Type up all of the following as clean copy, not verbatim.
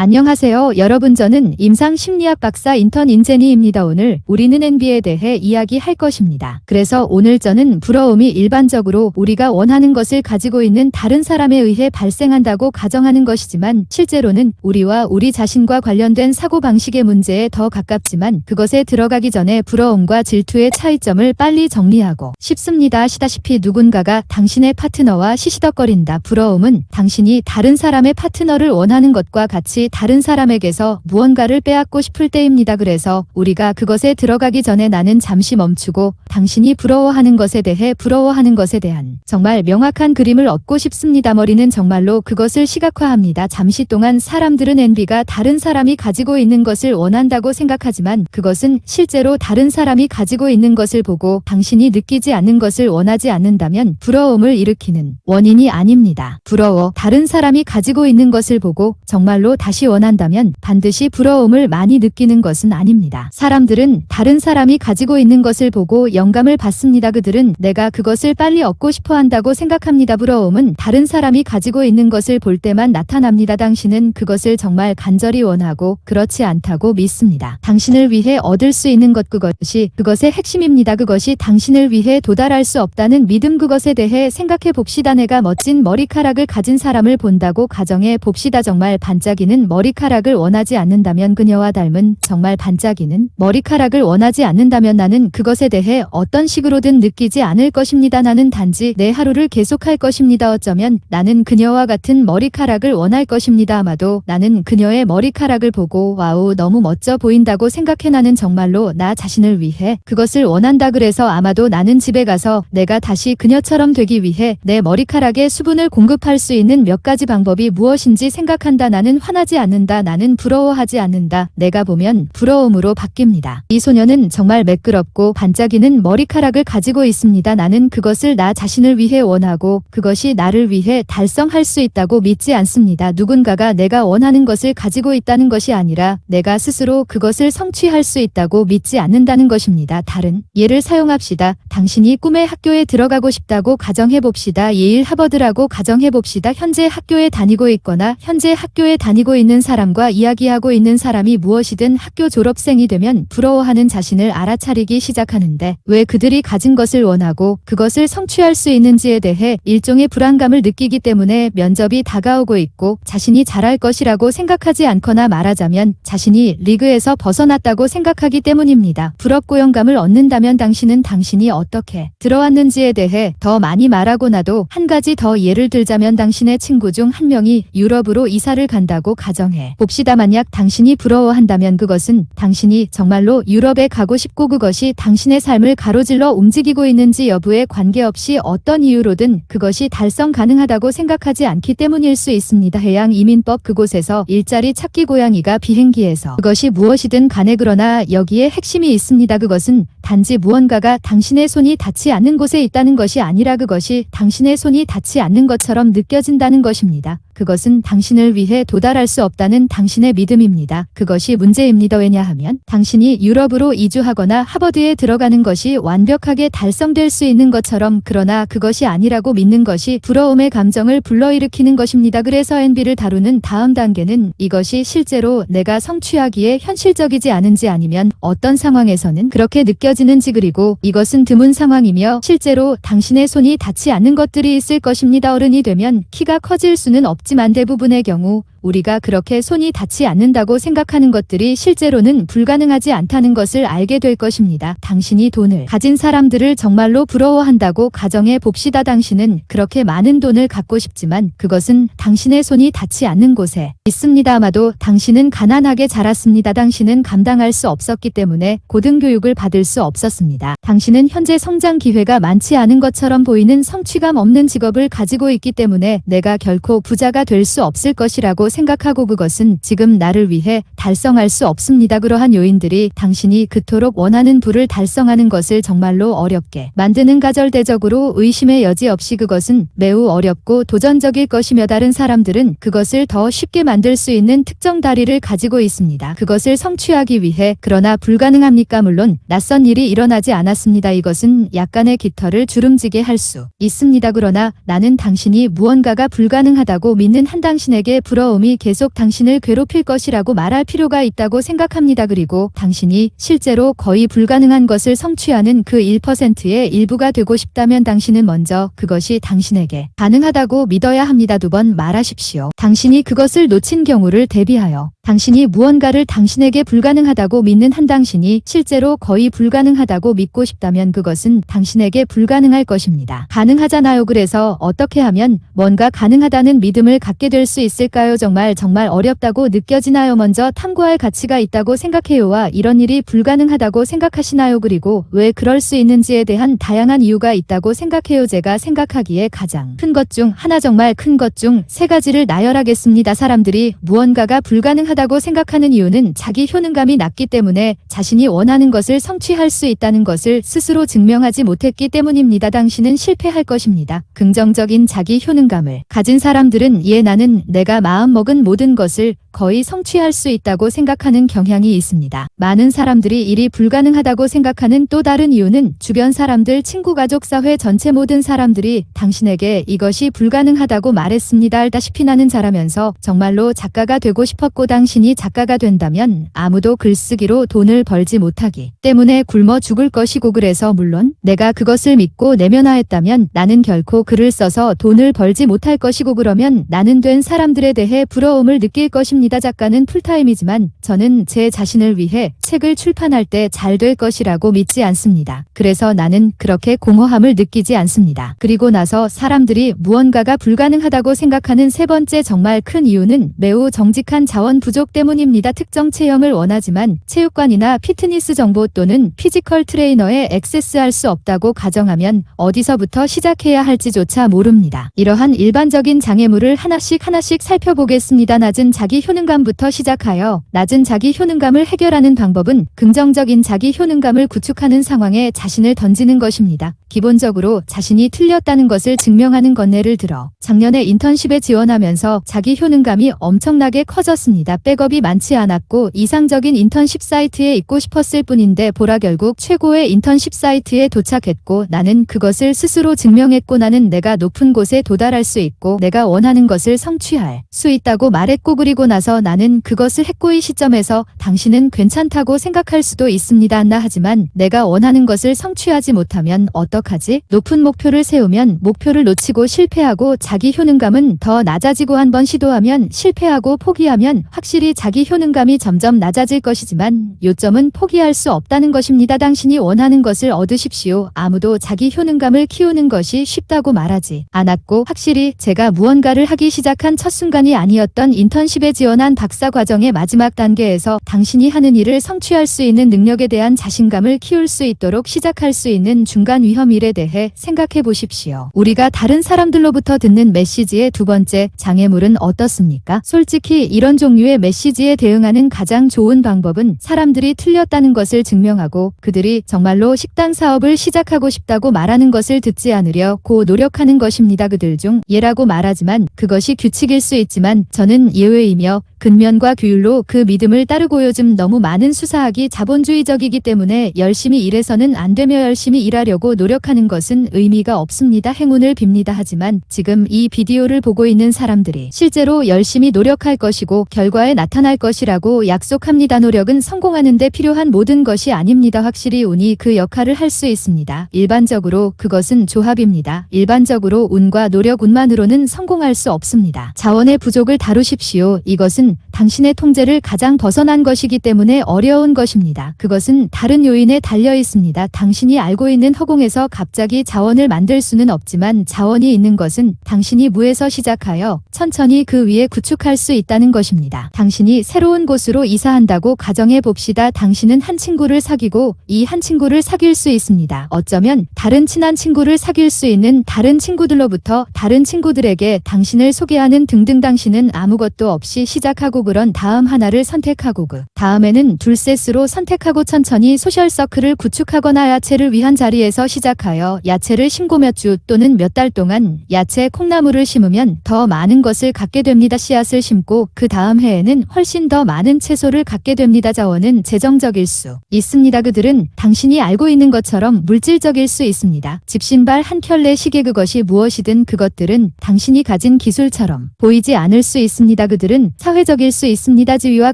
안녕하세요 여러분, 저는 임상심리학 박사 인턴 인제니입니다. 오늘 우리는 NB에 대해 이야기할 것입니다. 그래서 오늘 저는 부러움이 일반적으로 우리가 원하는 것을 가지고 있는 다른 사람에 의해 발생한다고 가정하는 것이지만 실제로는 우리와 우리 자신과 관련된 사고방식의 문제에 더 가깝지만 그것에 들어가기 전에 부러움과 질투의 차이점을 빨리 정리하고 싶습니다. 아시다시피 누군가가 당신의 파트너와 시시덕거린다. 부러움은 당신이 다른 사람의 파트너를 원하는 것과 같이 다른 사람에게서 무언가를 빼앗고 싶을 때입니다. 그래서 우리가 그것에 들어가기 전에 나는 잠시 멈추고 당신이 부러워하는 것에 대한 정말 명확한 그림을 얻고 싶습니다. 머리는 정말로 그것을 시각화합니다. 잠시 동안 사람들은 NB가 다른 사람이 가지고 있는 것을 원한다고 생각하지만 그것은 실제로 다른 사람이 가지고 있는 것을 보고 당신이 느끼지 않는 것을 원하지 않는다면 부러움을 일으키는 원인이 아닙니다. 부러워 다른 사람이 가지고 있는 것을 보고 정말로 다시 원한다면 반드시 부러움을 많이 느끼는 것은 아닙니다. 사람들은 다른 사람이 가지고 있는 것을 보고 영감을 받습니다. 그들은 내가 그것을 빨리 얻고 싶어 한다고 생각합니다. 부러움은 다른 사람이 가지고 있는 것을 볼 때만 나타납니다. 당신은 그것을 정말 간절히 원하고 그렇지 않다고 믿습니다. 당신을 위해 얻을 수 있는 것, 그것의 핵심입니다. 그것이 당신을 위해 도달할 수 없다는 믿음. 그것에 대해 생각해 봅시다. 내가 멋진 머리카락을 가진 사람을 본다고 가정해 봅시다. 정말 반짝이는 머리카락을 원하지 않는다면, 그녀와 닮은 정말 반짝이는 머리카락을 원하지 않는다면 나는 그것에 대해 어떤 식으로든 느끼지 않을 것입니다. 나는 단지 내 하루를 계속할 것입니다. 어쩌면 나는 그녀와 같은 머리카락을 원할 것입니다. 아마도 나는 그녀의 머리카락을 보고 와우 너무 멋져 보인다고 생각해. 나는 정말로 나 자신을 위해 그것을 원한다. 그래서 아마도 나는 집에 가서 내가 다시 그녀처럼 되기 위해 내 머리카락에 수분을 공급할 수 있는 몇 가지 방법이 무엇인지 생각한다. 나는 화나지 않는다. 나는 부러워하지 않는다. 내가 보면 부러움으로 바뀝니다. 이 소녀는 정말 매끄럽고 반짝이는 머리카락을 가지고 있습니다. 나는 그것을 나 자신을 위해 원하고 그것이 나를 위해 달성할 수 있다고 믿지 않습니다. 누군가가 내가 원하는 것을 가지고 있다는 것이 아니라 내가 스스로 그것을 성취할 수 있다고 믿지 않는다는 것입니다. 다른 예를 사용합시다. 당신이 꿈의 학교에 들어가고 싶다고 가정해봅시다. 예일 하버드라고 가정해봅시다. 현재 학교에 다니고 있거나 현재 학교에 다니고 있는 사람과 이야기하고 있는 사람이 무엇이든 학교 졸업생이 되면 부러워하는 자신을 알아차리기 시작하는데 왜 그들이 가진 것을 원하고 그것을 성취할 수 있는지에 대해 일종의 불안감을 느끼기 때문에 면접이 다가오고 있고 자신이 잘할 것이라고 생각하지 않거나 말하자면 자신이 리그에서 벗어났다고 생각하기 때문입니다. 부럽고 영감을 얻는다면 당신은 당신이 어떻게 들어왔는지에 대해 더 많이 말하고 나도 한 가지 더 예를 들자면 당신의 친구 중 한 명이 유럽으로 이사를 간다고 가정해 봅시다. 만약 당신이 부러워한다면 그것은 당신이 정말로 유럽에 가고 싶고 그것이 당신의 삶을 가로질러 움직이고 있는지 여부에 관계없이 어떤 이유로든 그것이 달성 가능하다고 생각하지 않기 때문일 수 있습니다. 해양 이민법 그곳에서 일자리 찾기, 고양이가 비행기에서 그것이 무엇이든 간에 그러나 여기에 핵심이 있습니다. 그것은 단지 무언가가 당신의 손이 닿지 않는 곳에 있다는 것이 아니라 그것이 당신의 손이 닿지 않는 것처럼 느껴진다는 것입니다. 그것은 당신을 위해 도달할 수 없다는 당신의 믿음입니다. 그것이 문제입니다. 왜냐하면 당신이 유럽으로 이주하거나 하버드에 들어가는 것이 완벽하게 달성될 수 있는 것처럼 그러나 그것이 아니라고 믿는 것이 부러움의 감정을 불러일으키는 것입니다. 그래서 NB를 다루는 다음 단계는 이것이 실제로 내가 성취하기에 현실적이지 않은지 아니면 어떤 상황에서는 그렇게 느껴지는지, 그리고 이것은 드문 상황이며 실제로 당신의 손이 닿지 않는 것들이 있을 것입니다. 어른이 되면 키가 커질 수는 없지만 대부분의 경우 우리가 그렇게 손이 닿지 않는다고 생각하는 것들이 실제로는 불가능하지 않다는 것을 알게 될 것입니다. 당신이 돈을 가진 사람들을 정말로 부러워한다고 가정해 봅시다. 당신은 그렇게 많은 돈을 갖고 싶지만 그것은 당신의 손이 닿지 않는 곳에 있습니다. 아마도 당신은 가난하게 자랐습니다. 당신은 감당할 수 없었기 때문에 고등교육을 받을 수 없었습니다. 당신은 현재 성장 기회가 많지 않은 것처럼 보이는 성취감 없는 직업을 가지고 있기 때문에 내가 결코 부자가 될 수 없을 것이라고 생각하고 그것은 지금 나를 위해 달성할 수 없습니다. 그러한 요인들이 당신이 그토록 원하는 부를 달성하는 것을 정말로 어렵게 만드는 가절대적으로 의심의 여지 없이 그것은 매우 어렵고 도전적일 것이며 다른 사람들은 그것을 더 쉽게 만들 수 있는 특정 다리를 가지고 있습니다. 그것을 성취하기 위해. 그러나 불가능합니까? 물론 낯선 일이 일어나지 않았습니다. 이것은 약간의 깃털을 주름지게 할 수 있습니다. 그러나 나는 당신이 무언가가 불가능하다고 믿는 한 당신에게 부러움이 부러움이 계속 당신을 괴롭힐 것이라고 말할 필요가 있다고 생각합니다. 그리고 당신이 실제로 거의 불가능한 것을 성취하는 그 1%의 일부가 되고 싶다면 당신은 먼저 그것이 당신에게 가능하다고 믿어야 합니다. 2번 말하십시오. 당신이 그것을 놓친 경우를 대비하여 당신이 무언가를 당신에게 불가능하다고 믿는 한 당신이 실제로 거의 불가능하다고 믿고 싶다면 그것은 당신에게 불가능할 것입니다. 가능하잖아요. 그래서 어떻게 하면 뭔가 가능하다는 믿음을 갖게 될 수 있을까요? 정말 어렵다고 느껴지나요? 먼저 탐구할 가치가 있다고 생각해요와 이런 일이 불가능하다고 생각하시나요? 그리고 왜 그럴 수 있는지에 대한 다양한 이유가 있다고 생각해요. 제가 생각하기에 가장 큰 것 중 하나, 정말 큰 것 중 3가지를 나열하겠습니다. 사람들이 무언가가 불가능하다고 생각하는 이유는 자기 효능감이 낮기 때문에 자신이 원하는 것을 성취할 수 있다는 것을 스스로 증명하지 못했기 때문입니다. 당신은 실패할 것입니다. 긍정적인 자기 효능감을 가진 사람들은 나는 내가 마음먹은 모든 것을 거의 성취할 수 있다고 생각하는 경향이 있습니다. 많은 사람들이 일이 불가능하다고 생각하는 또 다른 이유는 주변 사람들, 친구, 가족, 사회 전체 모든 사람들이 당신에게 이것이 불가능하다고 말했습니다. 알다시피 나는 자라면서 정말로 작가가 되고 싶었고 당신이 작가가 된다면 아무도 글쓰기로 돈을 벌지 못하기 때문에 굶어 죽을 것이고 그래서 물론 내가 그것을 믿고 내면화했다면 나는 결코 글을 써서 돈을 벌지 못할 것이고 그러면 나는 된 사람들에 대해 부러움을 느낄 것입니다. 작가는 풀타임이지만 저는 제 자신을 위해 책을 출판할 때 잘 될 것이라고 믿지 않습니다. 그래서 나는 그렇게 공허함을 느끼지 않습니다. 그리고 나서 사람들이 무언가가 불가능하다고 생각하는 3번째 정말 큰 이유는 매우 정직한 자원 부족 때문입니다. 특정 체형을 원하지만 체육관이나 피트니스 정보 또는 피지컬 트레이너에 액세스할 수 없다고 가정하면 어디서부터 시작해야 할지조차 모릅니다. 이러한 일반적인 장애물을 하나씩 살펴보겠습니다. 낮은 자기 효능감부터 시작하여 낮은 자기 효능감을 해결하는 방법은 긍정적인 자기 효능감을 구축하는 상황에 자신을 던지는 것입니다. 기본적으로 자신이 틀렸다는 것을 증명하는 것. 예를 들어 작년에 인턴십에 지원하면서 자기 효능감이 엄청나게 커졌습니다. 백업이 많지 않았고 이상적인 인턴십 사이트에 있고 싶었을 뿐인데 보라 결국 최고의 인턴십 사이트에 도착했고 나는 그것을 스스로 증명했고 나는 내가 높은 곳에 도달할 수 있고 내가 원하는 것을 성취할 수 있다고 말했고 그리고 나서 나는 그것을 했고 이 시점에서 당신은 괜찮다고 생각할 수도 있습니다. 하지만 내가 원하는 것을 성취하지 못하면 어떡하지? 높은 목표를 세우면 목표를 놓치고 실패하고 자기 효능감은 더 낮아지고 한번 시도하면 실패하고 포기하면 확실히 자기 효능감이 점점 낮아질 것이지만 요점은 포기할 수 없다는 것입니다. 당신이 원하는 것을 얻으십시오. 아무도 자기 효능감을 키우는 것이 쉽다고 말하지 않았고 확실히 제가 무언가를 하기 시작한 첫 순간이 아니었던 인턴십에 지원한 박사 과정의 마지막 단계에서 당신이 하는 일을 성취할 수 있는 능력에 대한 자신감을 키울 수 있도록 시작할 수 있는 중간 위험일에 대해 생각해 보십시오. 우리가 다른 사람들로부터 듣는 메시지의 2번째 장애물은 어떻습니까? 솔직히 이런 종류의 메시지에 대응하는 가장 좋은 방법은 사람들이 틀렸다는 것을 증명하고 그들이 정말로 식당 사업을 시작하고 싶다고 말하는 것을 듣지 않으려고 노력하는 것입니다. 그들 중 예라고 말하지만 그것이 규칙일 수 있지만 저는 예외이며 근면과 규율로 그 믿음을 따르고 요즘 너무 많은 수사학이 자본주의적이기 때문에 열심히 일해서는 안 되며 열심히 일하려고 노력하는 것은 의미가 없습니다. 행운을 빕니다. 하지만 지금 이 비디오를 보고 있는 사람들이 실제로 열심히 노력할 것이고 결과에 나타날 것이라고 약속합니다. 노력은 성공하는 데 필요한 모든 것이 아닙니다. 확실히 운이 그 역할을 할 수 있습니다. 일반적으로 그것은 조합입니다. 일반적으로 운과 노력, 운만으로는 성공할 수 없습니다. 자원의 부족을 다루십시오. 이것은 당신의 통제를 가장 벗어난 것이기 때문에 어려운 것입니다. 그것은 다른 요인에 달려 있습니다. 당신이 알고 있는 허공에서 갑자기 자원을 만들 수는 없지만 자원이 있는 것은 당신이 무에서 시작하여 천천히 그 위에 구축할 수 있다는 것입니다. 당신이 새로운 곳으로 이사한다고 가정해 봅시다. 당신은 한 친구를 사귀고 이 한 친구를 사귈 수 있습니다. 어쩌면 다른 친한 친구를 사귈 수 있는 다른 친구들로부터 다른 친구들에게 당신을 소개하는 등등. 당신은 아무것도 없이 시작하고 그런 다음 하나를 선택하고 그 다음에는 둘셋으로 선택하고 천천히 소셜서클을 구축하거나 야채를 위한 자리에서 시작하여 야채를 심고 몇 주 또는 몇 달 동안 야채 콩나물을 심으면 더 많은 것을 갖게 됩니다. 씨앗을 심고 그 다음 해에는 훨씬 더 많은 채소를 갖게 됩니다. 자원은 재정적일 수 있습니다. 그들은 당신이 알고 있는 것처럼 물질적일 수 있습니다. 집신발 한 켤레 시계, 그것이 무엇이든 그것들은 당신이 가진 기술처럼 보이지 않을 수 있습니다. 그들은 사회적일 수 있습니다. 지위와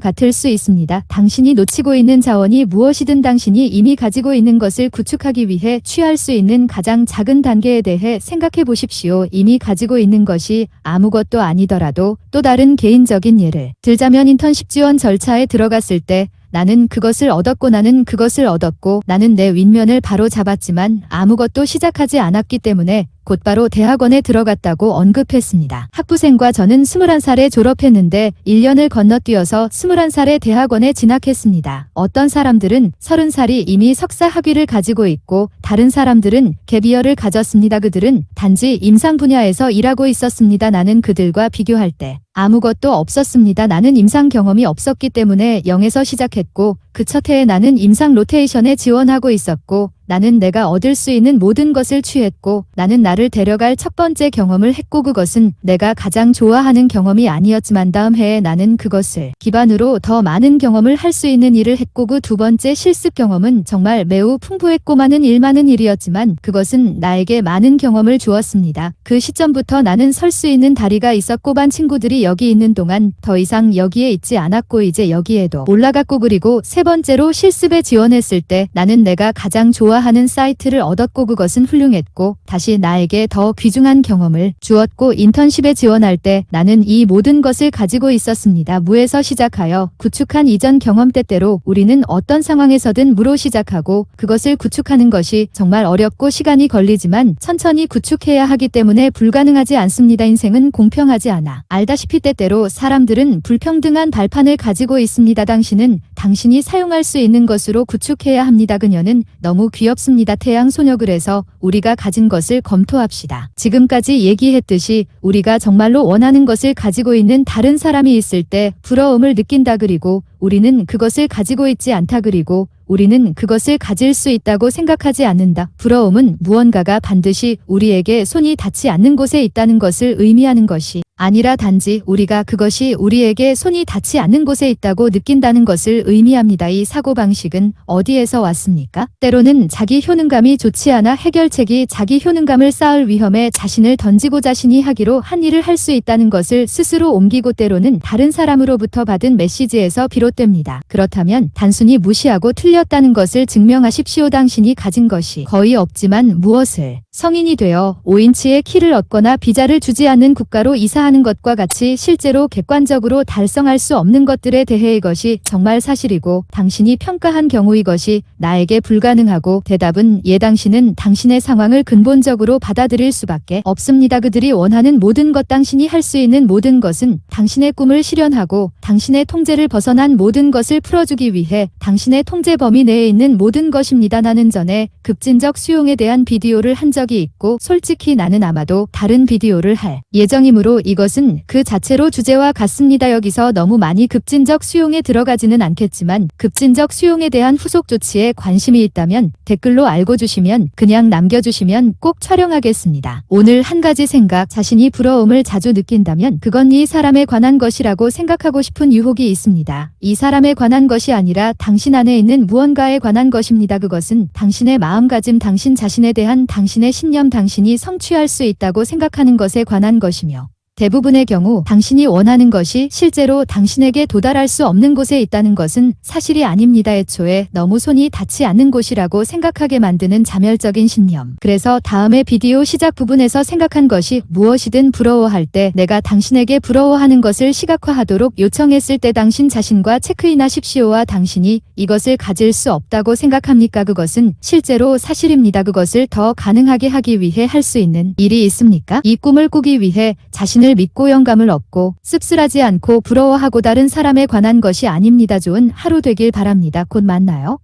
같을 수 있습니다. 당신이 놓치고 있는 자원이 무엇이든 당신이 이미 가지고 있는 것을 구축하기 위해 취할 수 있는 가장 작은 단계에 대해 생각해 보십시오. 이미 가지고 있는 것이 아무것도 아니더라도 또 다른 개인적인 예를 들자면 인턴십 지원 절차에 들어갔을 때 나는 그것을 얻었고 나는 내 윗면을 바로 잡았지만 아무것도 시작하지 않았기 때문에 곧바로 대학원에 들어갔다고 언급했습니다. 학부생과 저는 21살에 졸업했는데 1년을 건너뛰어서 21살에 대학원에 진학했습니다. 어떤 사람들은 30살이 이미 석사 학위를 가지고 있고 다른 사람들은 갭이어를 가졌습니다. 그들은 단지 임상 분야에서 일하고 있었습니다. 나는 그들과 비교할 때 아무것도 없었습니다. 나는 임상 경험이 없었기 때문에 0에서 시작했고 그 첫 해에 나는 임상 로테이션에 지원하고 있었고 나는 내가 얻을 수 있는 모든 것을 취했고 나는 나를 데려갈 첫 번째 경험을 했고 그것은 내가 가장 좋아하는 경험이 아니었지만 다음 해에 나는 그것을 기반으로 더 많은 경험을 할 수 있는 일을 했고 그 두 번째 실습 경험은 정말 매우 풍부했고 많은 일이었지만 그것은 나에게 많은 경험을 주었습니다. 그 시점부터 나는 설 수 있는 다리가 있었고 반 친구들이 여기 있는 동안 더 이상 여기에 있지 않았고 이제 여기에도 올라갔고 그리고 세 번째로 실습에 지원했을 때 나는 내가 가장 좋아하는 사이트를 얻었고 그것은 훌륭했고 다시 나에게 더 귀중한 경험을 주었고 인턴십에 지원할 때 나는 이 모든 것을 가지고 있었습니다. 무에서 시작하여 구축한 이전 경험 때때로 우리는 어떤 상황에서든 무로 시작하고 그것을 구축하는 것이 정말 어렵고 시간이 걸리지만 천천히 구축해야 하기 때문에 불가능하지 않습니다. 인생은 공평하지 않아. 알다시피 때때로 사람들은 불평등한 발판을 가지고 있습니다. 당신은 당신이 사용할 수 있는 것으로 구축해야 합니다. 그녀는 너무 귀엽습니다. 태양 소녀. 그래서 우리가 가진 것을 검토합시다. 지금까지 얘기했듯이 우리가 정말로 원하는 것을 가지고 있는 다른 사람이 있을 때 부러움을 느낀다. 그리고 우리는 그것을 가지고 있지 않다. 그리고 우리는 그것을 가질 수 있다고 생각하지 않는다. 부러움은 무언가가 반드시 우리에게 손이 닿지 않는 곳에 있다는 것을 의미하는 것이 아니라 단지 우리가 그것이 우리에게 손이 닿지 않는 곳에 있다고 느낀다는 것을 의미합니다. 이 사고방식은 어디에서 왔습니까? 때로는 자기 효능감이 좋지 않아 해결책이 자기 효능감을 쌓을 위험에 자신을 던지고 자신이 하기로 한 일을 할 수 있다는 것을 스스로 옮기고 때로는 다른 사람으로부터 받은 메시지에서 비롯됩니다. 그렇다면 단순히 무시하고 틀렸다는 것을 증명하십시오. 당신이 가진 것이 거의 없지만 무엇을 성인이 되어 5인치의 키를 얻거나 비자를 주지 않는 국가로 이사하는 것과 같이 실제로 객관적으로 달성할 수 없는 것들에 대해 이것이 정말 사실이고 당신이 평가한 경우 이것이 나에게 불가능하고 대답은 예. 당신은 당신의 상황을 근본적으로 받아들일 수밖에 없습니다. 그들이 원하는 모든 것 당신이 할 수 있는 모든 것은 당신의 꿈을 실현하고 당신의 통제를 벗어난 모든 것을 풀어주기 위해 당신의 통제 범위 내에 있는 모든 것입니다. 나는 전에 급진적 수용에 대한 비디오를 한 적이 있고 솔직히 나는 아마도 다른 비디오를 할 예정이므로 이것은 그 자체로 주제와 같습니다. 여기서 너무 많이 급진적 수용에 들어가지는 않겠지만 급진적 수용에 대한 후속 조치에 관심이 있다면 댓글로 알고 주시면 그냥 남겨주시면 꼭 촬영하겠습니다. 오늘 한 가지 생각. 자신이 부러움을 자주 느낀다면 그건 이 사람에 관한 것이라고 생각하고 싶은 유혹이 있습니다. 이 사람에 관한 것이 아니라 당신 안에 있는 무언가에 관한 것입니다. 그것은 당신의 마음가짐, 당신 자신에 대한 당신의 신념, 당신이 성취할 수 있다고 생각하는 것에 관한 것이며 대부분의 경우 당신이 원하는 것이 실제로 당신에게 도달할 수 없는 곳에 있다는 것은 사실이 아닙니다. 애초에 너무 손이 닿지 않는 곳이라고 생각하게 만드는 자멸적인 신념. 그래서 다음의 비디오 시작 부분에서 생각한 것이 무엇이든 부러워할 때 내가 당신에게 부러워하는 것을 시각화하도록 요청했을 때 당신 자신과 체크인하십시오와 당신이 이것을 가질 수 없다고 생각합니까? 그것은 실제로 사실입니다. 그것을 더 가능하게 하기 위해 할 수 있는 일이 있습니까? 이 꿈을 꾸기 위해 자신을 믿고 영감을 얻고 씁쓸하지 않고 부러워하고 다른 사람에 관한 것이 아닙니다. 좋은 하루 되길 바랍니다. 곧 만나요.